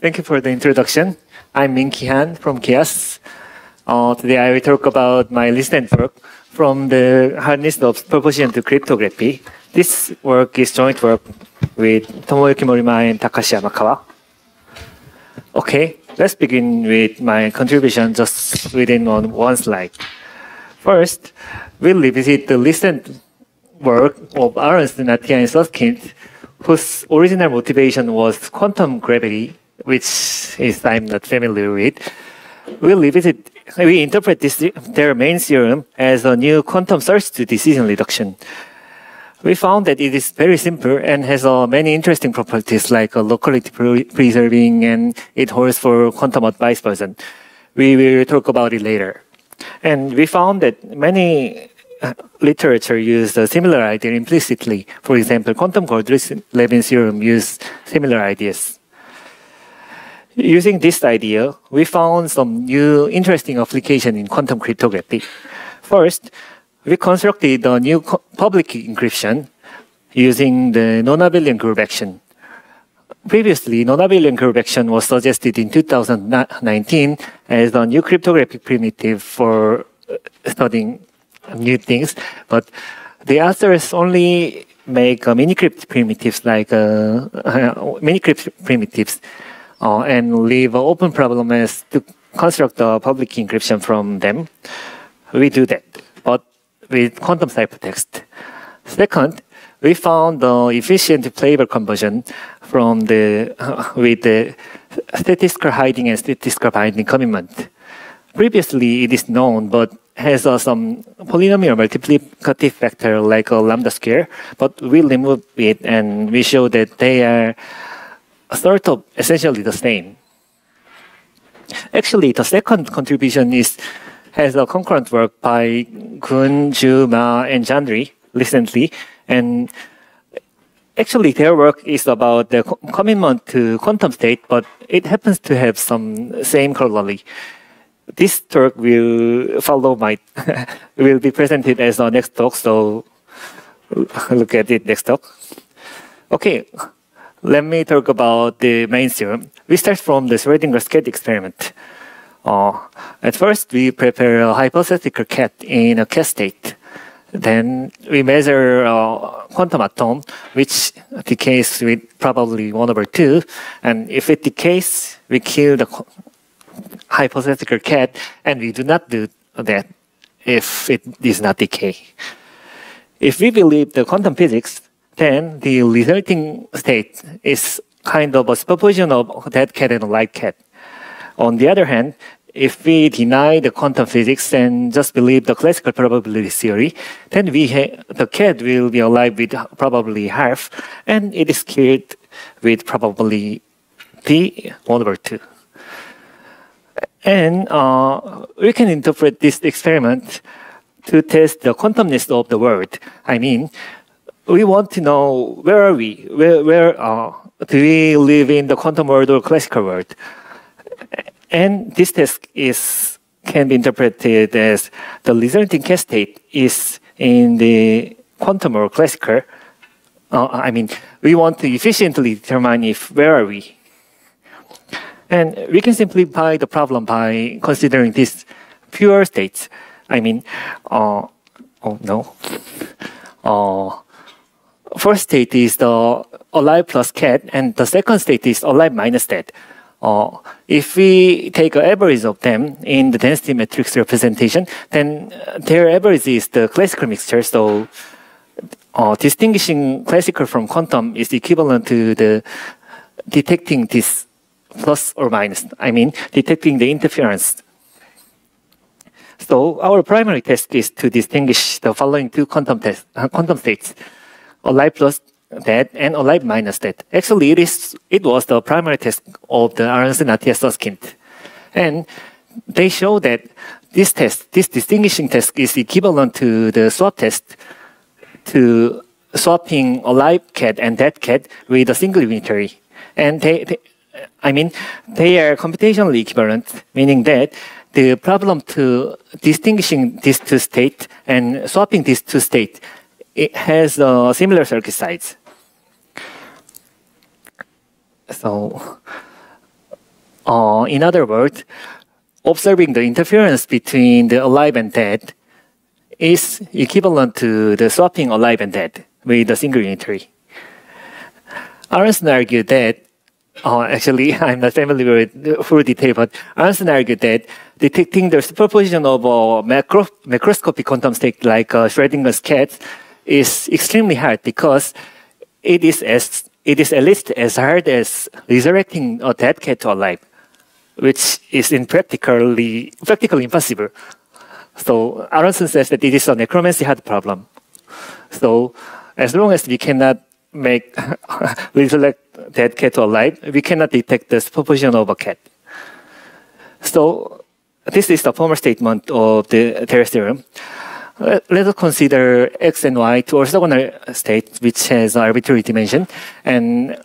Thank you for the introduction. I'm Minki Hhan from KIAS. Today I will talk about my recent work from the Hardness of Superposition to Cryptography. This work is joint work with Tomoyuki, Morimae, and Takashi Yamakawa. Okay, let's begin with my contribution just within one slide. First, we'll revisit the recent work of Ernst, Natia, and Susskind, whose original motivation was quantum gravity, which I'm not familiar with. We interpret their main theorem as a new quantum search to decision reduction. We found that it is very simple and has many interesting properties like locality preserving, and it holds for quantum advice version. We will talk about it later. And we found that many literature use a similar idea implicitly. For example, quantum Goldreich-Levin theorem used similar ideas. Using this idea, we found some new interesting application in quantum cryptography. First, we constructed a new public encryption using the non-abelian group action. Previously, non-abelian group action was suggested in 2019 as a new cryptographic primitive for studying new things, but the authors only make mini-crypt primitives and leave an open problem as to construct a public encryption from them. We do that, but with quantum ciphertext. Second, we found the efficient flavor conversion from with the statistical hiding and statistical binding commitment. Previously, it is known, but has some polynomial multiplicative factor like a lambda square, but we remove it and we show that they are sort of essentially the same. Actually, the second contribution has a concurrent work by Gun, Ju, Ma, and Jandri recently, and actually their work is about the commitment to quantum state, but it happens to have some same corollary. This talk will follow will be presented as our next talk, so look at it next talk. Okay, let me talk about the main theorem. We start from the Schrödinger cat experiment. At first, we prepare a hypothetical cat in a cat state. Then we measure a quantum atom, which decays with probably 1/2. And if it decays, we kill the hypothetical cat, and we do not do that if it does not decay. If we believe the quantum physics, then the resulting state is kind of a superposition of that cat and a live cat. On the other hand, if we deny the quantum physics and just believe the classical probability theory, then the cat will be alive with probably half, and it is killed with probability 1/2. And we can interpret this experiment to test the quantumness of the world. I mean, we want to know where are we? Where do we live in the quantum world or classical world? And this test can be interpreted as the resulting cat state is in the quantum or classical. We want to efficiently determine where are we. And we can simplify the problem by considering these pure states. First state is the alive plus cat, and the second state is alive minus that. If we take an average of them in the density matrix representation, then their average is the classical mixture. So distinguishing classical from quantum is equivalent to the detecting this plus or minus. Detecting the interference. So our primary test is to distinguish the following two quantum states: alive plus that and alive minus that. Actually, it was the primary test of the Ernst, Natia, Susskind. And they show that this distinguishing test is equivalent to the swap test, to swapping alive cat and dead cat with a single unitary. And they are computationally equivalent, meaning that the problem to distinguishing these two states and swapping these two states, it has similar circuit size. So In other words, observing the interference between the alive and dead is equivalent to the swapping alive and dead with a single unitary. Aronson argued that, actually, I'm not familiar with full detail, but Aronson argued that detecting the superposition of a macroscopic quantum state like Schrödinger's cat is extremely hard because it is at least as hard as resurrecting a dead cat to alive, which is practically impossible. So Aronson says that it is a necromancy hard problem. So as long as we cannot make resurrect dead cat to alive, we cannot detect the superposition of a cat. So this is the formal statement of the theorem. Let us consider x and y two orthogonal states which has arbitrary dimension, and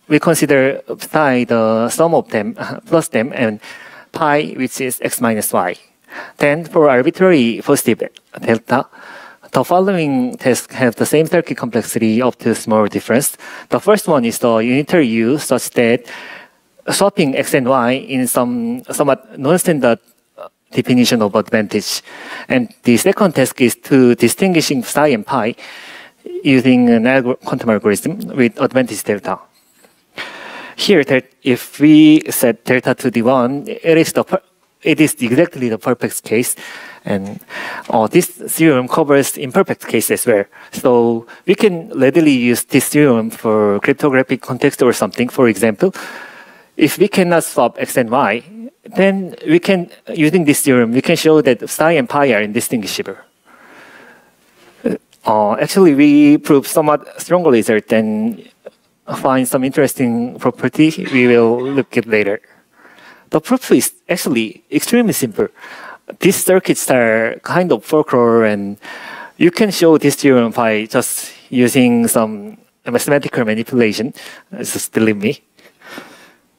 we consider psi the sum of them plus them, and pi which is x minus y. Then for arbitrary positive delta, the following tests have the same circuit complexity up to small difference. The first one is the unitary U such that swapping x and y in somewhat non-standard definition of advantage. And the second task is to distinguishing psi and pi using an quantum algorithm with advantage delta. Here, that if we set delta to the 1, it is exactly the perfect case. And this theorem covers imperfect cases as well. So we can readily use this theorem for cryptographic context or something. For example, if we cannot swap x and y, then we can, using this theorem, we can show that psi and pi are indistinguishable. Actually, we prove somewhat stronger result and find some interesting property we will look at later. The proof is actually extremely simple. These circuits are kind of folklore, and you can show this theorem by just using some mathematical manipulation. Just believe me.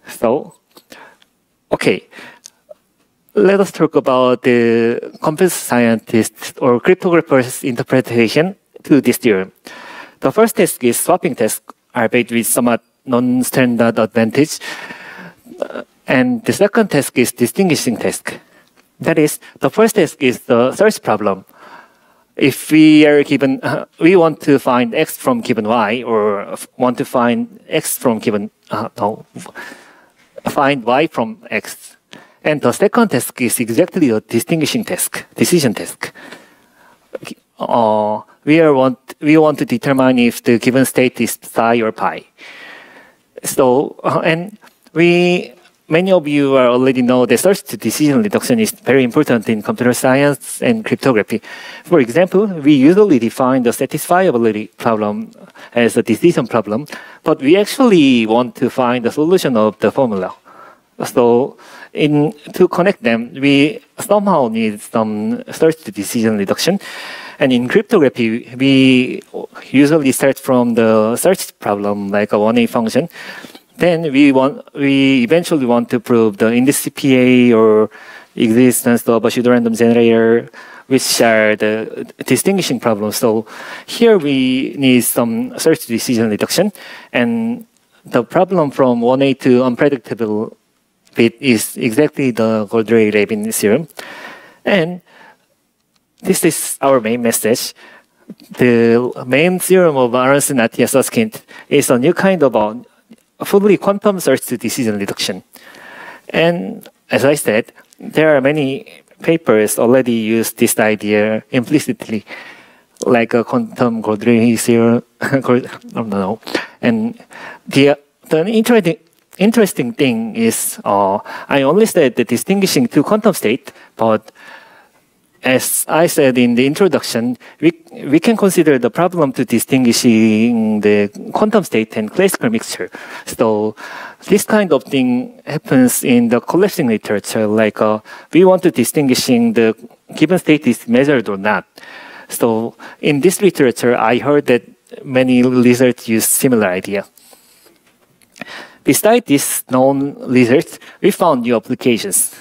So, okay, let us talk about the computer scientist or cryptographer's interpretation to this theorem. The first task is swapping task albeit with somewhat non-standard advantage. And the second task is distinguishing task. That is, the first task is the search problem. If we are given, we want to find x from given y, or want to find x from given, find y from x. And the second task is exactly the distinguishing task, decision task. We want to determine if the given state is psi or pi. So, and many of you already know that search to decision reduction is very important in computer science and cryptography. For example, we usually define the satisfiability problem as a decision problem, but we actually want to find the solution of the formula. So, to connect them, we somehow need some search to decision reduction. And in cryptography, we usually start from the search problem, like a 1A function. Then we eventually want to prove the indisciplinar or existence of a pseudo-random generator, which are the distinguishing problems. So here we need some search to decision reduction, and the problem from 1A to unpredictable bit is exactly the Goldrake-Levin theorem. And this is our main message. The main theorem of Aronson-Atiyah-Susskind is a new kind of a fully quantum search to decision reduction. And as I said, there are many papers already use this idea implicitly, like a quantum Goldrake theorem. And the interesting thing is, I only said the distinguishing two quantum states, but as I said in the introduction, we can consider the problem to distinguishing the quantum state and classical mixture. So this kind of thing happens in the collapsing literature, like we want to distinguishing the given state is measured or not. So in this literature, I heard that many research use similar idea. Besides this known research, we found new applications.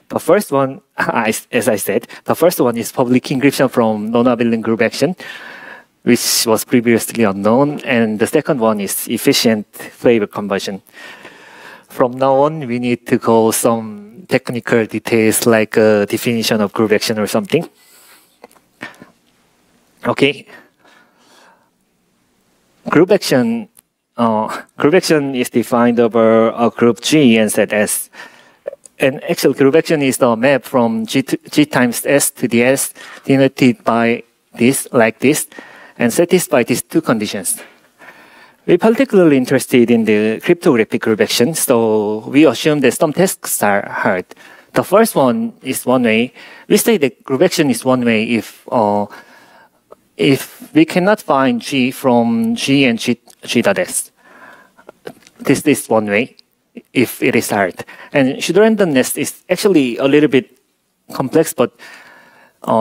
The first one, as I said, the first one is public encryption from non-abelian group action, which was previously unknown, and the second one is efficient flavor conversion. from now on, we need to go some technical details like a definition of group action or something. Okay. Group action is defined over a group G and set S. And actual group action is the map from G times S to the S denoted by this, like this, and satisfy these two conditions. We're particularly interested in the cryptographic group action, so we assume that some tasks are hard. The first one is one way. We say that group action is one way if we cannot find G from G and G dot S. This is one way, if it is hard. And pseudo-randomness is actually a little bit complex, but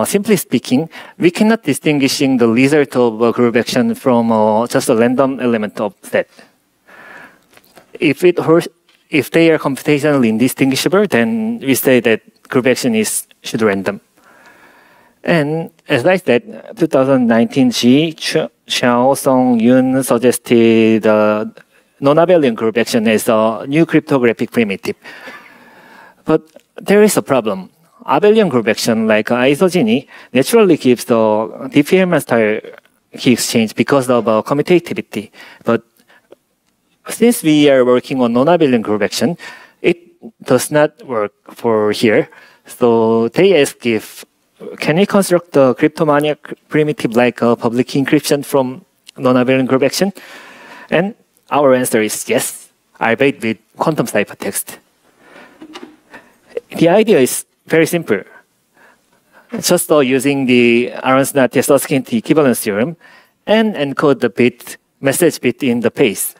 simply speaking, we cannot distinguishing the result of a group action from just a random element of set. If they are computationally indistinguishable, then we say that group action is pseudo-random. And as I said, 2019 G, Xiao, Song, Yun suggested non-abelian group action as a new cryptographic primitive. But there is a problem. Abelian group action, like isogeny, naturally gives the Diffie-Hellman style key exchange because of commutativity. But since we are working on non-abelian group action, it does not work for here. So they ask if, can we construct a cryptomania primitive like a public encryption from non-abelian group action? And our answer is yes, albeit with quantum ciphertext. The idea is very simple. Just using the Arons-Navier-Susskind equivalence theorem and encode the message bit in the base.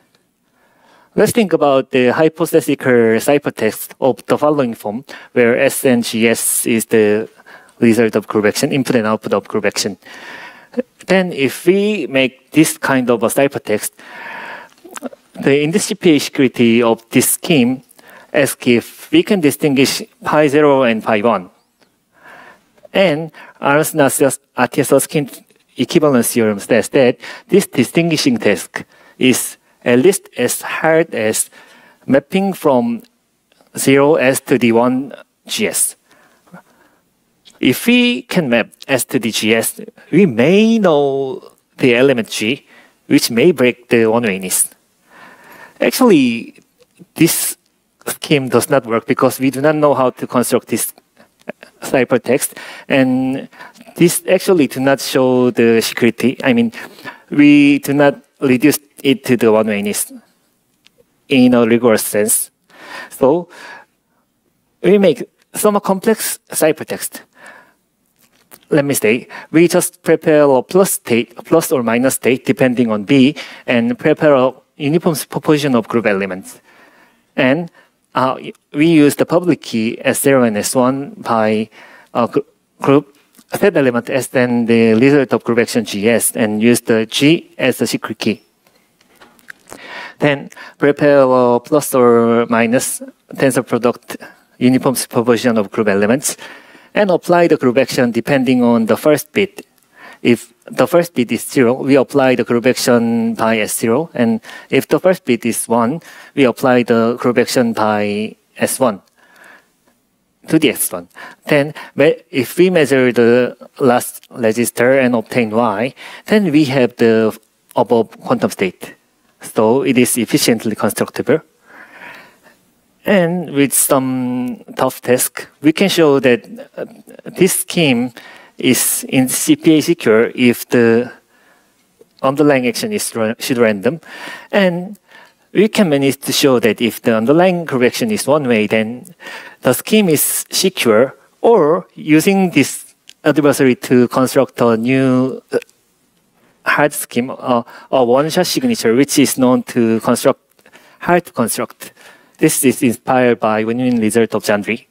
Let's think about the hypothetical ciphertext of the following form, where S and GS is the result of group action, input and output of group action. Then if we make this kind of a ciphertext, the indisciplinar security of this scheme asks if we can distinguish pi 0 and pi 1. And Arons-Navier-Susskind equivalence theorem says that this distinguishing task is at least as hard as mapping from 0S to the 1GS. If we can map S to the GS, we may know the element G, which may break the one-wayness. Actually, this scheme does not work because we do not know how to construct this ciphertext, and this actually do not show the security. I mean, we do not reduce it to the one-wayness in a rigorous sense. So we make some complex ciphertext. Let me say, we just prepare a plus or minus state depending on B, and prepare a uniform superposition of group elements. And we use the public key S0 and S1 by group set element S and the result of group action GS, and use the G as the secret key. Then prepare a plus or minus tensor product uniform superposition of group elements, and apply the group action depending on the first bit. If the first bit is 0, we apply the group action by S0, and if the first bit is 1, we apply the group action by S1 to the S1. Then if we measure the last register and obtain Y, then we have the above quantum state. So it is efficiently constructible. And with some tough task, we can show that this scheme is in CPA secure if the underlying action is pseudo-random. And we can manage to show that if the underlying group action is one way, then the scheme is secure, or using this adversary to construct a new hard scheme, a one-shot signature, which is known to construct, hard to construct. This is inspired by win-win result of Jandry.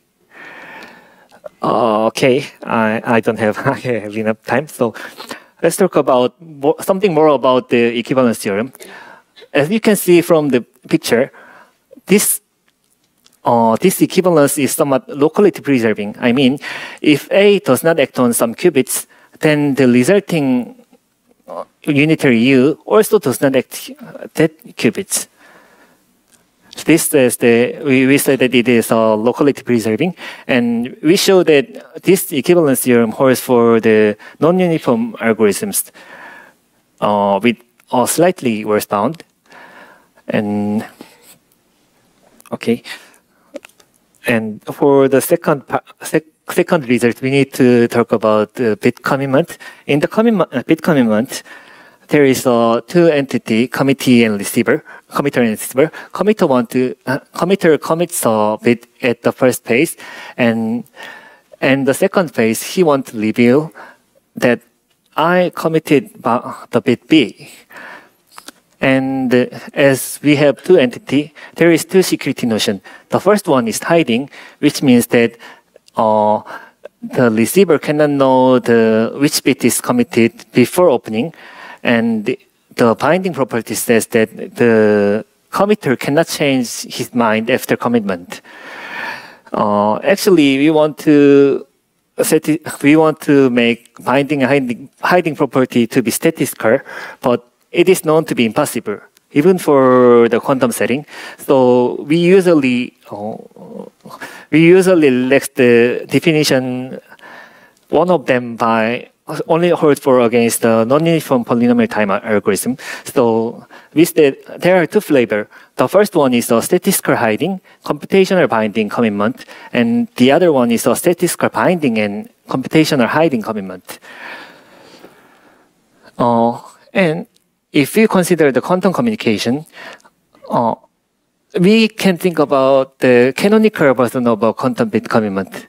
Okay, I don't have enough time, so let's talk about something more about the equivalence theorem. As you can see from the picture, this equivalence is somewhat locality preserving. I mean, if A does not act on some qubits, then the resulting unitary U also does not act that qubits. This says that we say that it is locality preserving, and we show that this equivalence theorem holds for the non-uniform algorithms with a slightly worse bound. And okay, and for the second result, we need to talk about the bit commitment. In the bit commitment, there is a two entity, committer and receiver. Committer commits a bit at the first phase, and the second phase he wants to reveal that I committed the bit B. And as we have two entities, there is two security notion. The first one is hiding, which means that the receiver cannot know which bit is committed before opening, and the binding property says that the committer cannot change his mind after commitment. Actually, we want to make binding and hiding property to be statistical, but it is known to be impossible, even for the quantum setting. So we usually elect the definition, one of them only holds for against the non-uniform polynomial time algorithm. So we said there are two flavors. The first one is a statistical hiding, computational binding commitment, and the other one is a statistical binding and computational hiding commitment. And if we consider the quantum communication, we can think about the canonical version of a quantum bit commitment.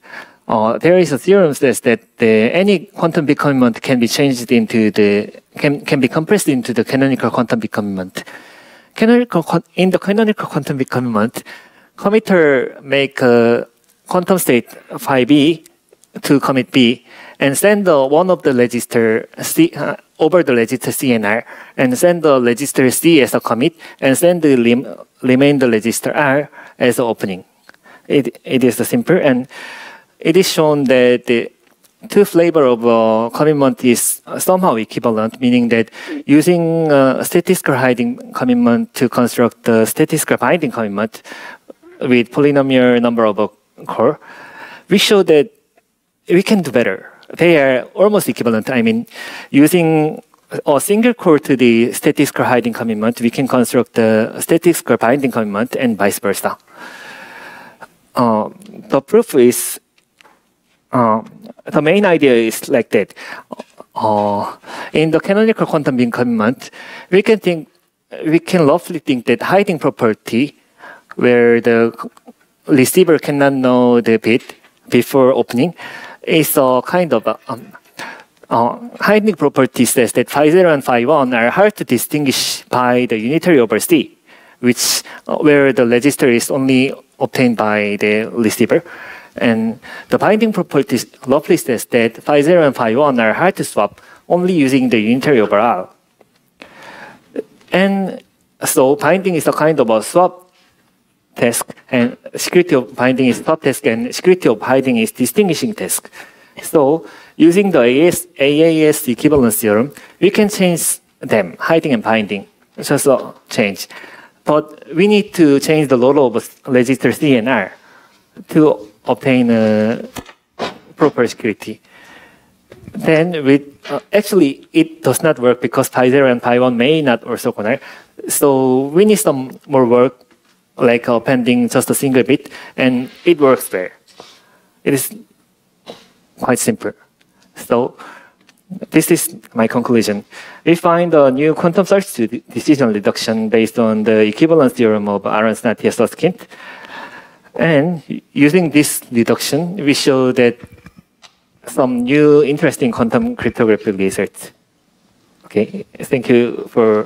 There is a theorem that says that any quantum bit commitment can be changed into can be compressed into the canonical quantum bit commitment. In the canonical quantum bit commitment, committer make a quantum state phi b to commit B, and send one of the register C over the register C and R, and send the register C as a commit, and send the remainder register R as an opening. It is simple, and it is shown that the two flavor of commitment is somehow equivalent, meaning that using statistical hiding commitment to construct the statistical binding commitment with polynomial number of core, we show that we can do better. They are almost equivalent. I mean, using a single core to the statistical hiding commitment, we can construct the statistical binding commitment and vice versa. The proof is, the main idea is like that. In the canonical quantum bit commitment, we can roughly think that hiding property, where the receiver cannot know the bit before opening, is a kind of hiding property says that phi 0 and phi 1 are hard to distinguish by the unitary over C, where the register is only obtained by the receiver. And the binding property roughly says that phi 0 and phi 1 are hard to swap only using the unitary over R. And so binding is a kind of a swap task, and security of binding is swap task, and security of hiding is distinguishing task. So using the AAS equivalence theorem, we can change them, hiding and binding, just a change. But we need to change the role of register C and R to obtain proper security. Then actually it does not work because phi 0 and phi 1 may not orthogonal. So we need some more work, like appending just a single bit, and it works well. It is quite simple. So this is my conclusion. We find a new quantum search to decision reduction based on the equivalence theorem of Arons-Natia-Susskind. And using this reduction, we show that some new interesting quantum cryptographic research. Okay, thank you for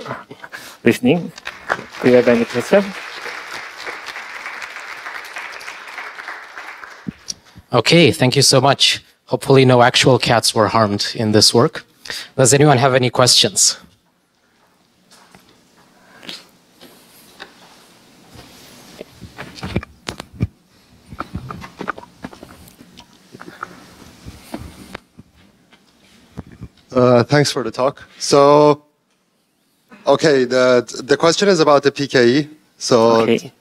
listening. Do you have any questions? Okay, thank you so much. Hopefully no actual cats were harmed in this work. Does anyone have any questions? Thanks for the talk. So, okay, the question is about the PKE. So, okay.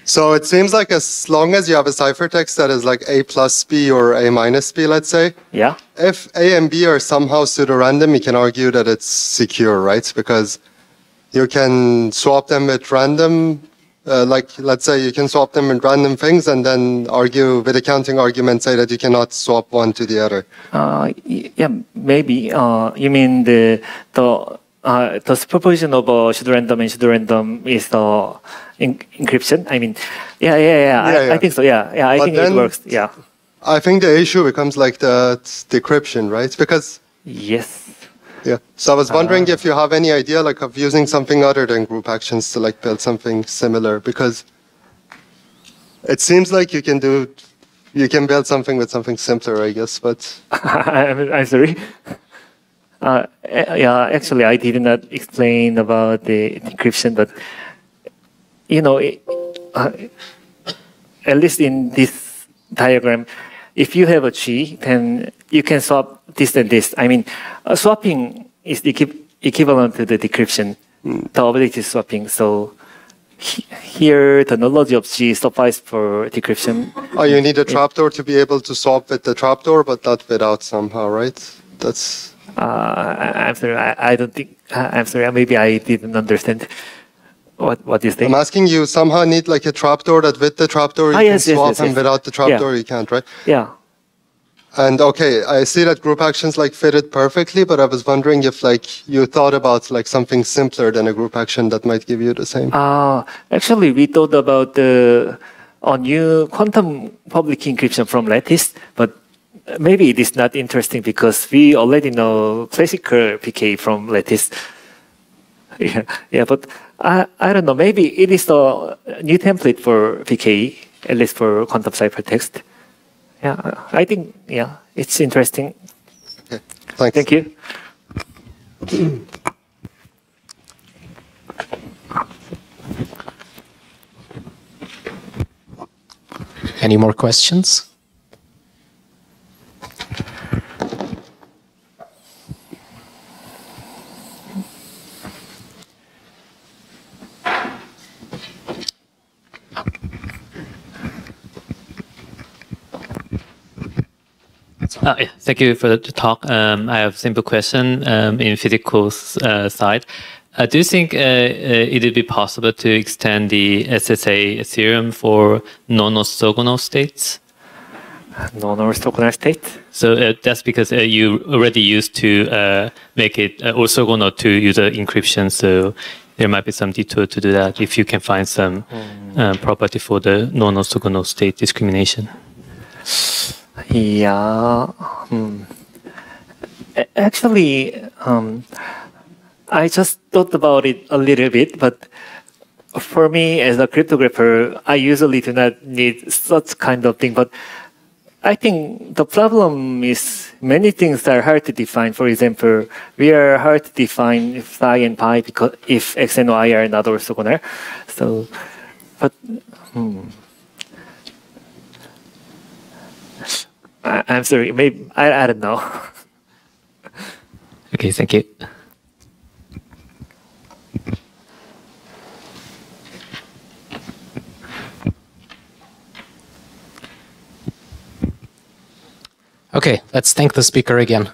So it seems like as long as you have a ciphertext that is like A plus B or A minus B, let's say, Yeah. if A and B are somehow pseudo-random, you can argue that it's secure, right? Because you can swap them with random, like let's say you can swap them with random things and then argue with a counting argument, say that you cannot swap one to the other. Yeah, maybe. You mean the superposition of pseudo-random and pseudo-random is the encryption? I mean, yeah. I think so. Yeah, I think it works. Yeah. I think the issue becomes like the decryption, right? Because yes. Yeah. So I was wondering if you have any idea like of using something other than group actions to like build something similar, because it seems like you can build something with something simpler, I guess, but I'm sorry. Yeah, actually, I did not explain about the decryption, but you know, at least in this diagram, if you have a tree, then you can swap this and this. I mean, swapping is equivalent to the decryption, the ability to swapping. So here, the knowledge of G suffices for decryption. Oh, you need a trapdoor to be able to swap with the trapdoor, but not without somehow, right? That's. I'm sorry. I don't think. I'm sorry. Maybe I didn't understand what you think. I'm asking you somehow need like a trapdoor that with the trapdoor you can swap, and without the trapdoor you can't, right? Yeah. And okay, I see that group actions like fit it perfectly, but I was wondering if like you thought about like something simpler than a group action that might give you the same. Actually, we thought about a new quantum public encryption from lattice, but maybe it is not interesting because we already know classical PK from lattice. Yeah, but I don't know. Maybe it is a new template for PK, at least for quantum ciphertext. Yeah, I think, yeah, it's interesting. Okay, thanks. Thank you. Any more questions? Yeah, thank you for the talk. I have a simple question in physical side. Do you think it would be possible to extend the SSA theorem for non-orthogonal states? Non-orthogonal state? So that's because you already used to make it orthogonal to user encryption. So there might be some detour to do that if you can find some property for the non-orthogonal state discrimination. Yeah. Actually, I just thought about it a little bit, but for me as a cryptographer, I usually do not need such kind of thing. But I think the problem is many things are hard to define. For example, we are hard to define psi and pi because if x and y are not orthogonal. So, but I'm sorry. Maybe I don't know. Okay, thank you. Okay, let's thank the speaker again.